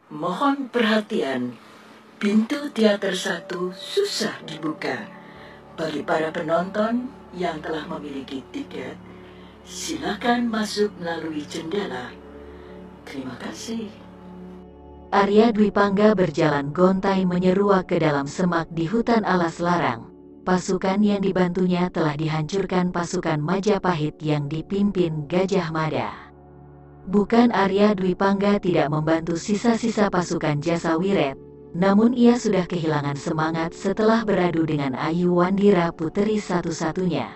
Mohon perhatian, pintu teater 1 susah dibuka. Bagi para penonton yang telah memiliki tiket, silakan masuk melalui jendela. Terima kasih. Arya Dwi Pangga berjalan gontai menyeruak ke dalam semak di hutan alas larang. Pasukan yang dibantunya telah dihancurkan pasukan Majapahit yang dipimpin Gajah Mada. Bukan Arya Dwi Pangga tidak membantu sisa-sisa pasukan Jasawiret, namun ia sudah kehilangan semangat setelah beradu dengan Ayu Wandira puteri satu-satunya.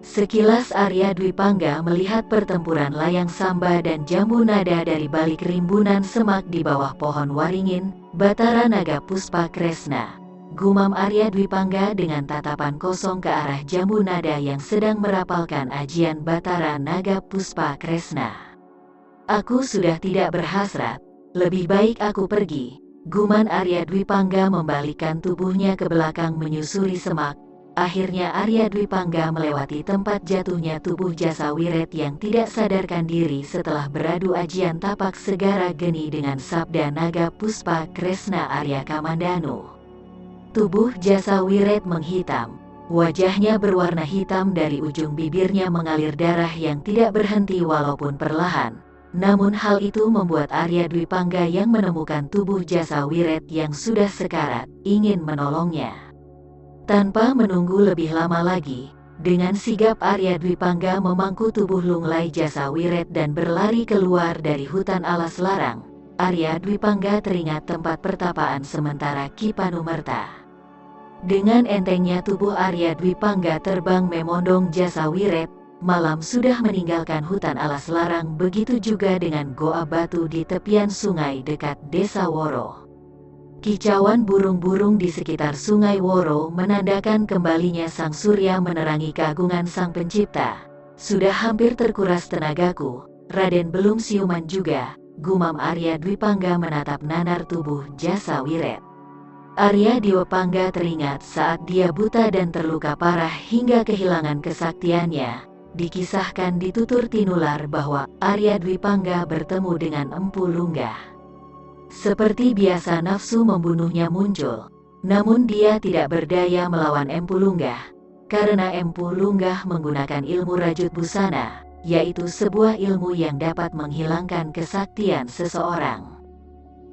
Sekilas Arya Dwi Pangga melihat pertempuran Layang Samba dan Jambu Nada dari balik rimbunan semak di bawah pohon waringin, Batara Naga Puspa Kresna. Gumam Arya Dwi Pangga dengan tatapan kosong ke arah Jambu Nada yang sedang merapalkan ajian Batara Naga Puspa Kresna. Aku sudah tidak berhasrat, lebih baik aku pergi. Guman Arya Dwi Pangga membalikkan tubuhnya ke belakang menyusuri semak. Akhirnya Arya Dwi Pangga melewati tempat jatuhnya tubuh Jasawiret yang tidak sadarkan diri setelah beradu ajian tapak segara geni dengan sabda Naga Puspa Kresna Arya Kamandanu. Tubuh Jasawiret menghitam. Wajahnya berwarna hitam, dari ujung bibirnya mengalir darah yang tidak berhenti walaupun perlahan. Namun hal itu membuat Arya Dwi Pangga yang menemukan tubuh Jasawiret yang sudah sekarat, ingin menolongnya. Tanpa menunggu lebih lama lagi, dengan sigap Arya Dwi Pangga memangku tubuh lunglai Jasawiret dan berlari keluar dari hutan alas larang. Arya Dwi Pangga teringat tempat pertapaan sementara Ki Panumerta. Dengan entengnya tubuh Arya Dwi Pangga terbang memondong Jasawiret. Malam sudah meninggalkan hutan alas larang, begitu juga dengan goa batu di tepian sungai dekat desa Woro. Kicauan burung-burung di sekitar sungai Woro menandakan kembalinya sang surya menerangi keagungan sang pencipta. Sudah hampir terkuras tenagaku, Raden belum siuman juga, gumam Arya Dwi Pangga menatap nanar tubuh Jasawiret. Arya Dwi Pangga teringat saat dia buta dan terluka parah hingga kehilangan kesaktiannya. Dikisahkan di tutur tinular bahwa Arya Dwi Pangga bertemu dengan Empu Lunggah. Seperti biasa nafsu membunuhnya muncul, namun dia tidak berdaya melawan Empu Lunggah, karena Empu Lunggah menggunakan ilmu rajut busana, yaitu sebuah ilmu yang dapat menghilangkan kesaktian seseorang.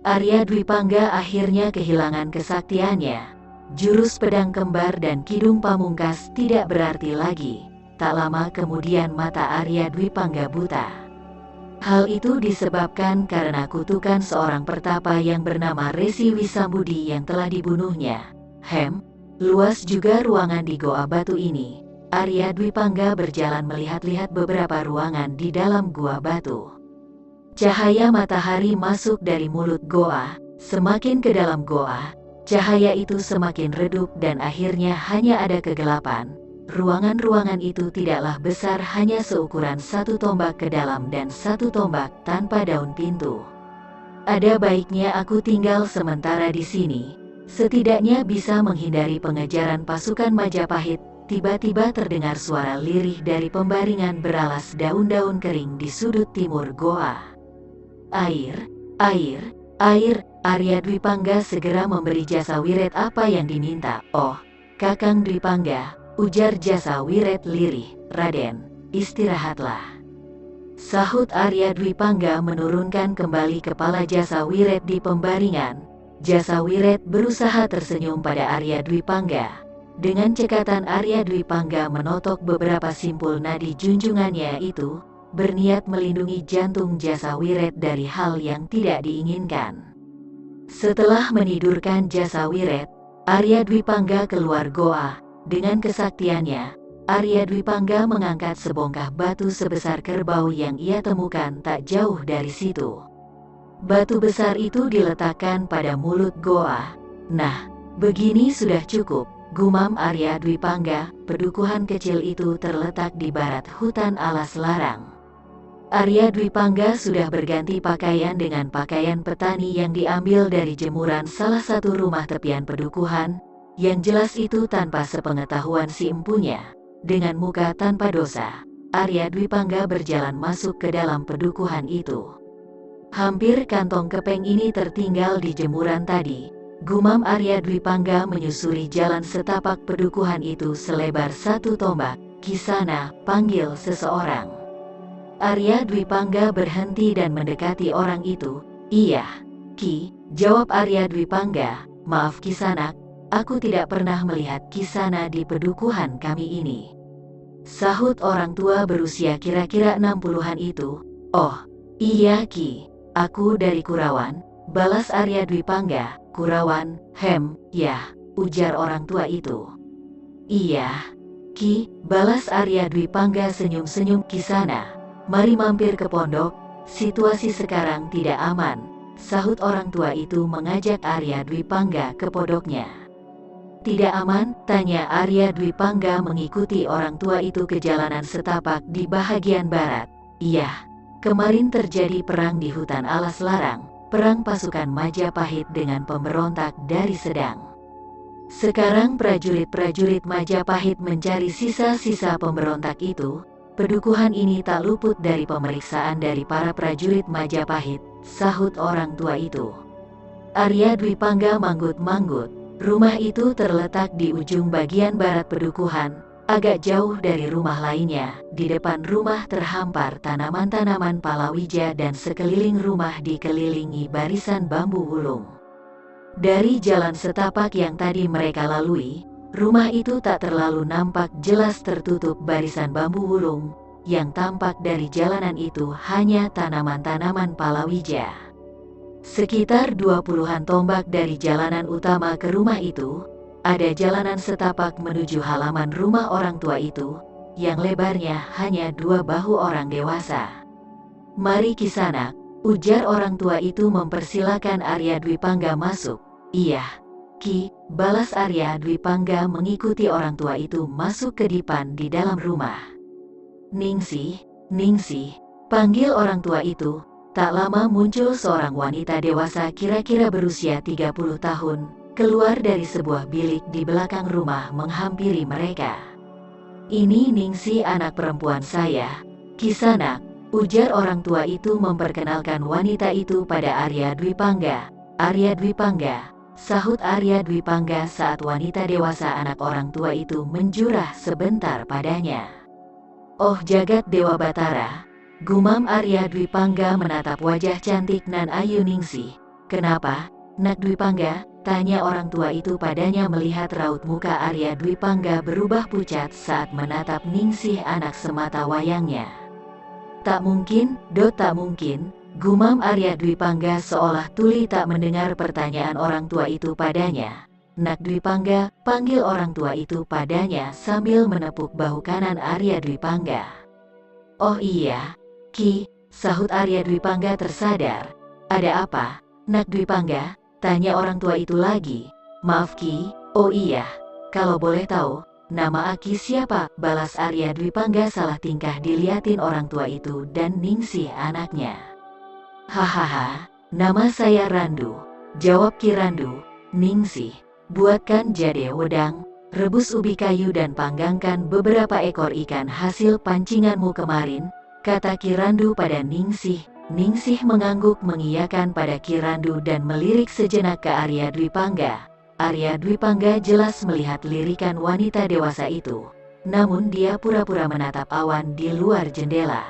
Arya Dwi Pangga akhirnya kehilangan kesaktiannya. Jurus pedang kembar dan kidung pamungkas tidak berarti lagi. Tak lama kemudian mata Arya Dwi Pangga buta. Hal itu disebabkan karena kutukan seorang pertapa yang bernama Resi Wisambudi yang telah dibunuhnya. Luas juga ruangan di goa batu ini. Arya Dwi Pangga berjalan melihat-lihat beberapa ruangan di dalam gua batu. Cahaya matahari masuk dari mulut goa. Semakin ke dalam goa, cahaya itu semakin redup dan akhirnya hanya ada kegelapan. Ruangan-ruangan itu tidaklah besar, hanya seukuran satu tombak ke dalam dan satu tombak tanpa daun pintu. Ada baiknya aku tinggal sementara di sini. Setidaknya bisa menghindari pengejaran pasukan Majapahit. Tiba-tiba terdengar suara lirih dari pembaringan beralas daun-daun kering di sudut timur goa. Air, air, air. Arya Dwi Pangga segera memberi Jasawiret apa yang diminta. Oh, Kakang Dwi Pangga, ujar Jasawiret lirih. Raden, istirahatlah, sahut Arya Dwi Pangga menurunkan kembali kepala Jasawiret di pembaringan. Jasawiret berusaha tersenyum pada Arya Dwi Pangga. Dengan cekatan Arya Dwi Pangga menotok beberapa simpul nadi junjungannya itu, berniat melindungi jantung Jasawiret dari hal yang tidak diinginkan. Setelah menidurkan Jasawiret, Arya Dwi Pangga keluar goa. Dengan kesaktiannya, Arya Dwi Pangga mengangkat sebongkah batu sebesar kerbau yang ia temukan tak jauh dari situ. Batu besar itu diletakkan pada mulut goa. Nah, begini sudah cukup, gumam Arya Dwi Pangga. Pedukuhan kecil itu terletak di barat hutan alas larang. Arya Dwi Pangga sudah berganti pakaian dengan pakaian petani yang diambil dari jemuran salah satu rumah tepian pedukuhan. Yang jelas itu tanpa sepengetahuan si empunya. Dengan muka tanpa dosa, Arya Dwi Pangga berjalan masuk ke dalam pedukuhan itu. Hampir kantong kepeng ini tertinggal di jemuran tadi, gumam Arya Dwi Pangga menyusuri jalan setapak pedukuhan itu selebar 1 tombak. Kisana, panggil seseorang. Arya Dwi Pangga berhenti dan mendekati orang itu. Iya, Ki, jawab Arya Dwi Pangga. Maaf Kisanak, aku tidak pernah melihat Kisana di pedukuhan kami ini. Sahut orang tua berusia kira-kira 60-an itu. Oh, iya Ki, aku dari Kurawan, balas Arya Dwi Pangga. Kurawan, ya, ujar orang tua itu. Iya, Ki, balas Arya Dwi Pangga senyum-senyum. Kisana, mari mampir ke pondok, situasi sekarang tidak aman, sahut orang tua itu mengajak Arya Dwi Pangga ke pondoknya. Tidak aman? Tanya Arya Dwi Pangga mengikuti orang tua itu ke jalanan setapak di bahagian barat. Iya, kemarin terjadi perang di hutan Alas Larang, perang pasukan Majapahit dengan pemberontak dari Sedang. Sekarang prajurit-prajurit Majapahit mencari sisa-sisa pemberontak itu. Pedukuhan ini tak luput dari pemeriksaan dari para prajurit Majapahit, sahut orang tua itu. Arya Dwi Pangga manggut-manggut. Rumah itu terletak di ujung bagian barat pedukuhan, agak jauh dari rumah lainnya. Di depan rumah terhampar tanaman-tanaman palawija dan sekeliling rumah dikelilingi barisan bambu wulung. Dari jalan setapak yang tadi mereka lalui, rumah itu tak terlalu nampak jelas tertutup barisan bambu wulung. Yang tampak dari jalanan itu hanya tanaman-tanaman palawija. Sekitar 20-an tombak dari jalanan utama ke rumah itu, ada jalanan setapak menuju halaman rumah orang tua itu, yang lebarnya hanya 2 bahu orang dewasa. Mari Kisanak, ujar orang tua itu mempersilakan Arya Dwi Pangga masuk. Iya, Ki, balas Arya Dwi Pangga mengikuti orang tua itu masuk ke dipan di dalam rumah. Ningsih, panggil orang tua itu. Tak lama muncul seorang wanita dewasa kira-kira berusia 30 tahun, keluar dari sebuah bilik di belakang rumah menghampiri mereka. Ini Ningsih anak perempuan saya, Kisanak, ujar orang tua itu memperkenalkan wanita itu pada Arya Dwi Pangga. Arya Dwi Pangga, sahut Arya Dwi Pangga saat wanita dewasa anak orang tua itu menjurah sebentar padanya. Oh jagat Dewa Batara, gumam Arya Dwi Pangga menatap wajah cantik nan ayu Ningsih. Kenapa, Nak Dwi Pangga? Tanya orang tua itu padanya melihat raut muka Arya Dwi Pangga berubah pucat saat menatap Ningsih anak semata wayangnya. Tak mungkin, tak mungkin, gumam Arya Dwi Pangga seolah tuli tak mendengar pertanyaan orang tua itu padanya. Nak Dwi Pangga, panggil orang tua itu padanya sambil menepuk bahu kanan Arya Dwi Pangga. Oh iya, Ki, sahut Arya Dwi Pangga tersadar. Ada apa, Nak Dwi Pangga? Tanya orang tua itu lagi. Maaf Ki, oh iya, kalau boleh tahu, nama Aki siapa? Balas Arya Dwi Pangga salah tingkah diliatin orang tua itu dan Ningsih anaknya. Hahaha, nama saya Randu, jawab Ki Randu. Ningsih, buatkan jade wedang, rebus ubi kayu dan panggangkan beberapa ekor ikan hasil pancinganmu kemarin, kata Ki Randu pada Ningsih. Ningsih mengangguk mengiyakan pada Ki Randu dan melirik sejenak ke Arya Dwi Pangga. Arya Dwi Pangga jelas melihat lirikan wanita dewasa itu, namun dia pura-pura menatap awan di luar jendela.